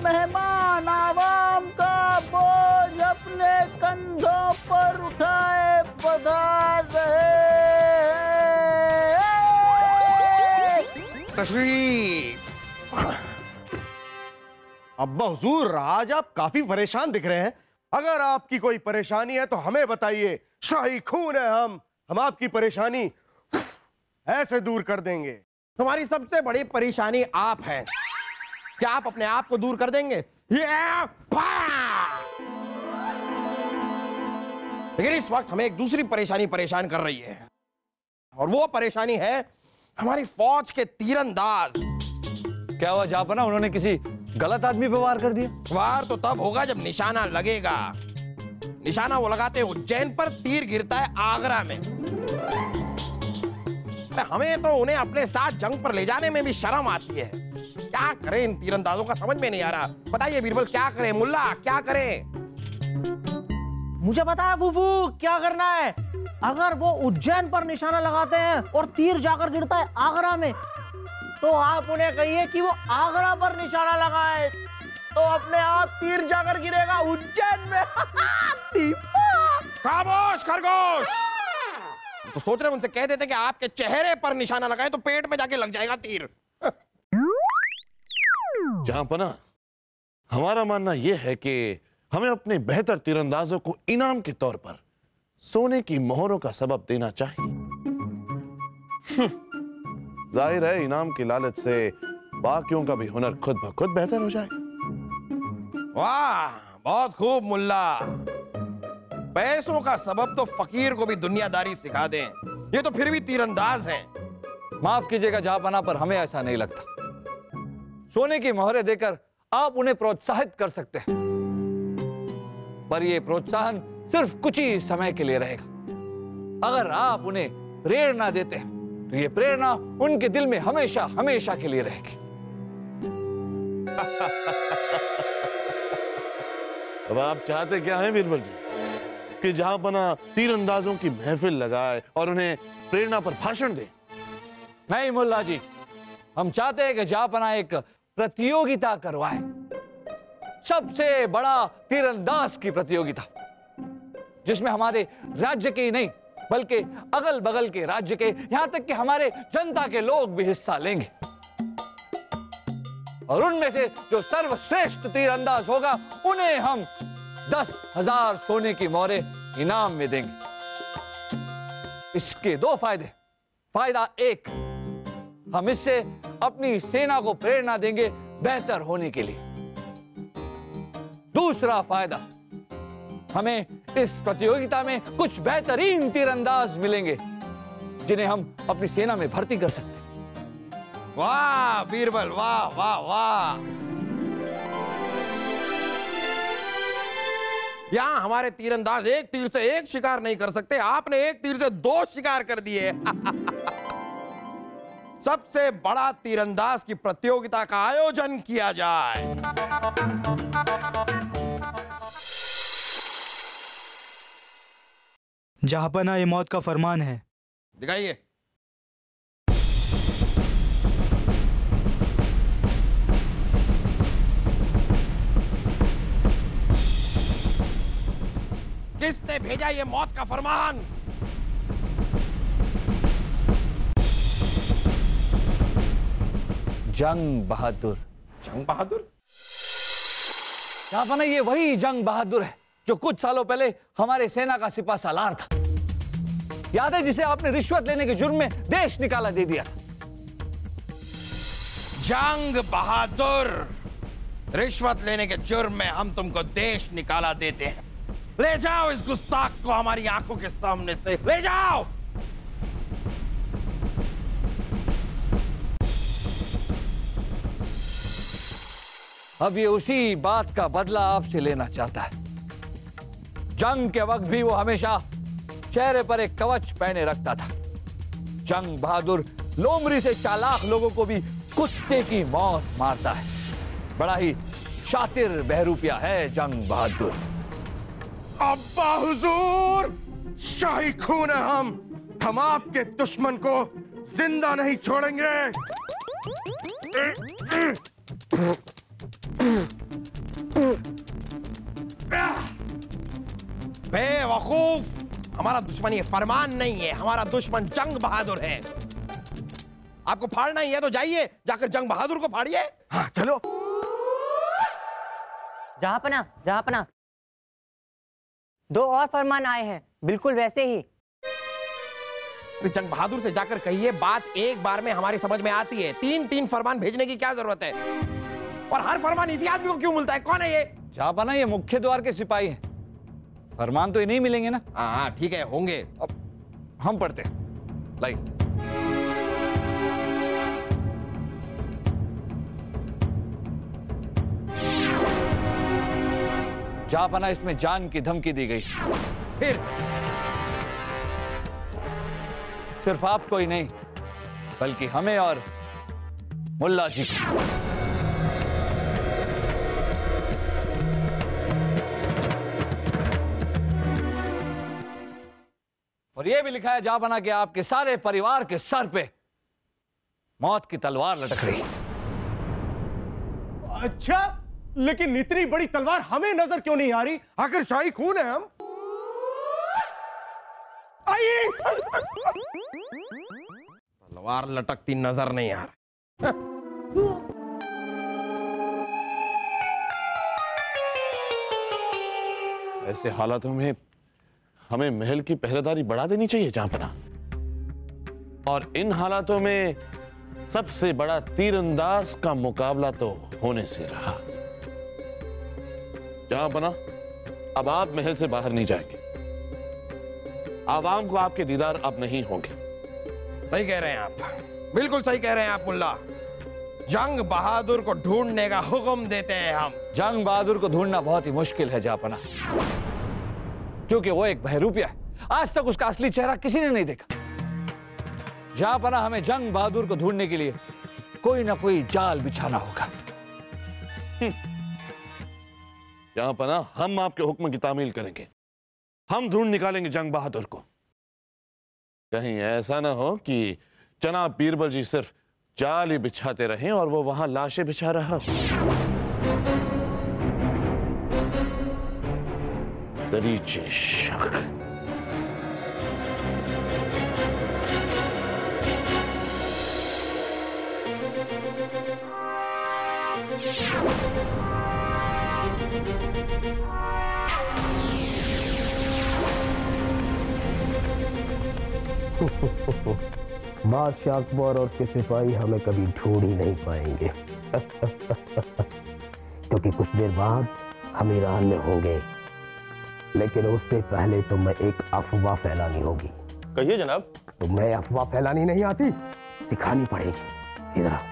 मेहमान आवाम का बोझ अपने कंधों पर उठाए पधार रहे। तशरीफ। अब्बा हुजूर, आज आप काफी परेशान दिख रहे हैं। अगर आपकी कोई परेशानी है तो हमें बताइए, शाही खून है हम आपकी परेशानी ऐसे दूर कर देंगे। हमारी सबसे बड़ी परेशानी आप हैं। क्या आप अपने आप को दूर कर देंगे? लेकिन इस वक्त हमें एक दूसरी परेशानी परेशान कर रही है, और वो परेशानी है हमारी फौज के तीरंदाज। क्या हुआ जापना, उन्होंने किसी गलत आदमी पे वार कर दिया? वार तो तब होगा जब निशाना लगेगा। निशाना वो लगाते हैं उज्जैन पर, तीर गिरता है आगरा में। हमें तो उन्हें अपने साथ जंग पर ले जाने में भी शर्म आती है। क्या करें इन तीरंदाजों का समझ में नहीं आ रहा। बताइए बीरबल, क्या करें? मुल्ला क्या करें? मुझे पता है फूफू क्या करना है। अगर वो उज्जैन पर निशाना लगाते हैं और तीर जाकर गिरता है आगरा में, तो आप उन्हें कहिए कि वो आगरा पर निशाना लगाए, तो अपने आप तीर जाकर गिरेगा उज्जैन में। खामोश खरगोश। तो सोच रहे उनसे कह देते कि आपके चेहरे पर निशाना लगाए तो पेट में जाके लग जाएगा तीर। जहांपना, हमारा मानना यह है कि हमें अपने बेहतर तीरंदाजों को इनाम के तौर पर सोने की मोहरों का सबब देना चाहिए। जाहिर है इनाम की लालच से बाकियों का भी हुनर खुद ब खुद बेहतर हो जाए। वाह, बहुत खूब मुल्ला। पैसों का सबब तो फकीर को भी दुनियादारी सिखा दें। ये तो फिर भी तीरंदाज हैं। माफ कीजिएगा जहांपना, पर हमें ऐसा नहीं लगता। सोने की मोहरें देकर आप उन्हें प्रोत्साहित कर सकते हैं, पर यह प्रोत्साहन सिर्फ कुछ ही समय के लिए रहेगा। अगर आप उन्हें प्रेरणा देते हैं तो यह प्रेरणा उनके दिल में हमेशा हमेशा के लिए रहेगी। अब आप चाहते क्या हैं बीरबल जी? कि जहांपना तीरंदाजों की महफिल लगाए और उन्हें प्रेरणा पर भाषण दे? नहीं मुल्ला जी, हम चाहते हैं कि जहांपना एक प्रतियोगिता करवाए, सबसे बड़ा तीरंदाज की प्रतियोगिता, जिसमें हमारे राज्य के ही नहीं बल्कि अगल बगल के राज्य के, यहां तक कि हमारे जनता के लोग भी हिस्सा लेंगे। और उनमें से जो सर्वश्रेष्ठ तीरंदाज होगा उन्हें हम 10,000 सोने की मोहरें इनाम में देंगे। इसके दो फायदे। फायदा एक, हम इससे अपनी सेना को प्रेरणा देंगे बेहतर होने के लिए। दूसरा फायदा, हमें इस प्रतियोगिता में कुछ बेहतरीन तीरंदाज मिलेंगे जिन्हें हम अपनी सेना में भर्ती कर सकते हैं। वाह बीरबल, वाह वाह वाह। यहां हमारे तीरंदाज एक तीर से एक शिकार नहीं कर सकते, आपने एक तीर से 2 शिकार कर दिए। सबसे बड़ा तीरंदाज की प्रतियोगिता का आयोजन किया जाए। जहांपना, ये मौत का फरमान है। दिखाइए। किसने भेजा ये मौत का फरमान? जंग बहादुर। जंग बहादुर? जहांपना, ये वही जंग बहादुर है जो कुछ सालों पहले हमारे सेना का सिपा सालार था। याद है, जिसे आपने रिश्वत लेने के जुर्म में देश निकाला दे दिया था। जंग बहादुर, रिश्वत लेने के जुर्म में हम तुमको देश निकाला देते हैं। ले जाओ इस गुस्ताख को हमारी आंखों के सामने से, ले जाओ। अब ये उसी बात का बदला आपसे लेना चाहता है। जंग के वक्त भी वो हमेशा चेहरे पर एक कवच पहने रखता था। जंग बहादुर लोमड़ी से चालाक लोगों को भी कुत्ते की मौत मारता है। बड़ा ही शातिर बहरूपिया है जंग बहादुर। अब्बा हुजूर, शाही खून है हम आपके दुश्मन को जिंदा नहीं छोड़ेंगे। बेवकूफ, हमारा दुश्मन ये फरमान नहीं है, हमारा दुश्मन जंग बहादुर है। आपको फाड़ना ही है तो जाइए, जाकर जंग बहादुर को फाड़िए। हाँ चलो। जहांपना, जहांपना, 2 और फरमान आए हैं, बिल्कुल वैसे ही। जंग बहादुर से जाकर कहिए बात एक बार में हमारी समझ में आती है, 3-3 फरमान भेजने की क्या जरूरत है? और हर फरमान इसी आदमी को क्यों मिलता है? कौन है ये? जहांपना ये मुख्य द्वार के सिपाही हैं, फरमान तो इन्हीं मिलेंगे ना। हाँ ठीक है, होंगे। अब हम पढ़ते हैं। लाई जहांपना, इसमें जान की धमकी दी गई। फिर सिर्फ आपको ही नहीं, बल्कि हमें और मुल्ला जी को। और यह भी लिखा है जहांपना कि आपके सारे परिवार के सर पे मौत की तलवार लटक रही। अच्छा, लेकिन इतनी बड़ी तलवार हमें नजर क्यों नहीं आ रही? आखिर शाही खून है हम। आइए। तलवार लटकती नजर नहीं आ रहा। ऐसे हालातों में हमें महल की पहरेदारी बढ़ा देनी चाहिए जहांपना। और इन हालातों में सबसे बड़ा तीरंदाज का मुकाबला तो होने से रहा। जहांपना, अब आप महल से बाहर नहीं जाएंगे। आवाम को आपके दीदार अब नहीं होंगे। सही कह रहे हैं आप, बिल्कुल सही कह रहे हैं आप मुल्ला। जंग बहादुर को ढूंढने का हुक्म देते हैं हम। जंग बहादुर को ढूंढना बहुत ही मुश्किल है जहांपना, क्योंकि वो एक बहरूपिया है। आज तक उसका असली चेहरा किसी ने नहीं देखा। जहांपना, हमें जंग बहादुर को ढूंढने के लिए कोई ना कोई जाल बिछाना होगा। जहांपना, हम आपके हुक्म की तामील करेंगे। हम ढूंढ निकालेंगे जंग बहादुर को। कहीं ऐसा ना हो कि जनाब बीरबल जी सिर्फ जाल ही बिछाते रहें और वो वहां लाशें बिछा रहा हो। दरीचे शक। बादशाह अकबर और उसके सिपाही हमें कभी ढूंढ ही नहीं पाएंगे। क्योंकि कुछ देर बाद हम ईरान में होंगे, लेकिन उससे पहले तो मैं एक अफवाह फैलानी होगी। कहिए जनाब। तो मैं अफवाह फैलानी नहीं आती, सिखानी पड़ेगी। इधर आओ।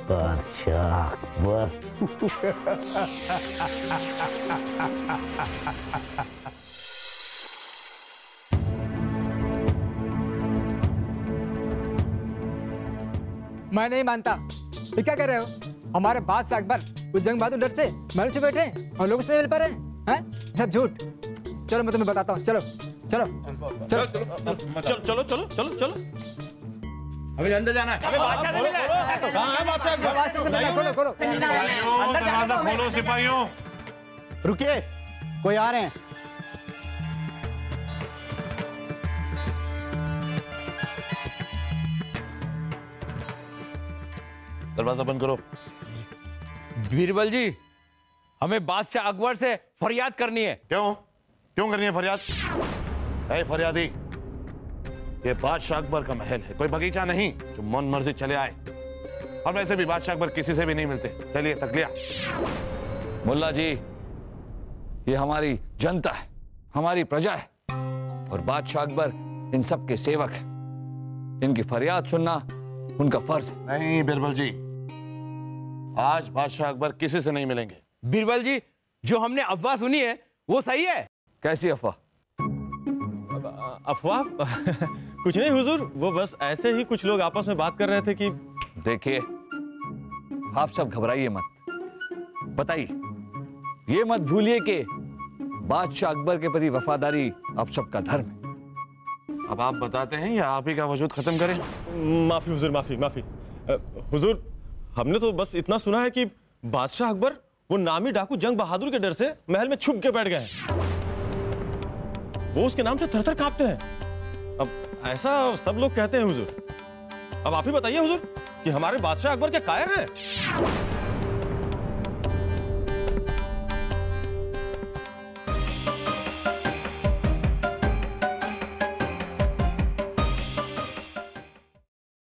बादशाह अकबर। मैं नहीं मानता। ये क्या कह रहे हो? हमारे बादशाह अकबर उस जंग बहादुर डर से महल से बैठे हैं और लोगों से नहीं मिल पा रहे हैं। सब झूठ। चलो मैं तुम्हें बताता हूँ। चलो चलो चलो चलो चलो चलो चलो चलो। अभी अंदर जाना है। अबे बादशाह से मिलना है। कहाँ है बादशाह? बादशाह से मिलना। खोलो खोलो। दरवाजा खोलो सिपाहियों। रुकिए, कोई आ रहे हैं। दरवाजा बंद करो। बीरबल जी, हमें बादशाह अकबर से फरियाद करनी है। क्यों क्यों करनी है फरियाद? ऐ फरियादी, ये बादशाह अकबर का महल है, कोई बगीचा नहीं जो मन मर्जी चले आए। और वैसे भी बादशाह अकबर किसी से भी नहीं मिलते। चलिए तकलिया। मुल्ला जी, ये हमारी जनता है, हमारी प्रजा है, और बादशाह अकबर इन सब के सेवक है। इनकी फरियाद सुनना उनका फर्ज है। नहीं बिरबल जी, आज बादशाह अकबर किसी से नहीं मिलेंगे। बीरबल जी, जो हमने अफवाह सुनी है वो सही है? कैसी अफवाह? अफवाह? कुछ नहीं हुजूर, वो बस ऐसे ही कुछ लोग आपस में बात कर रहे थे कि। देखिए, आप सब घबराइए मत। बताइए, ये मत भूलिए कि बादशाह अकबर के प्रति वफादारी अब सबका धर्म है। अब आप बताते हैं या आप ही का वजूद खत्म करें? माफी हुजूर, माफी माफी। हुजूर, हमने तो बस इतना सुना है कि बादशाह अकबर वो नामी डाकू जंग बहादुर के डर से महल में छुप के बैठ गए हैं। वो उसके नाम से थर-थर कांपते हैं। अब ऐसा सब लोग कहते हैं हुजूर। अब आप ही बताइए हुजूर कि हमारे बादशाह अकबर क्या कायर हैं?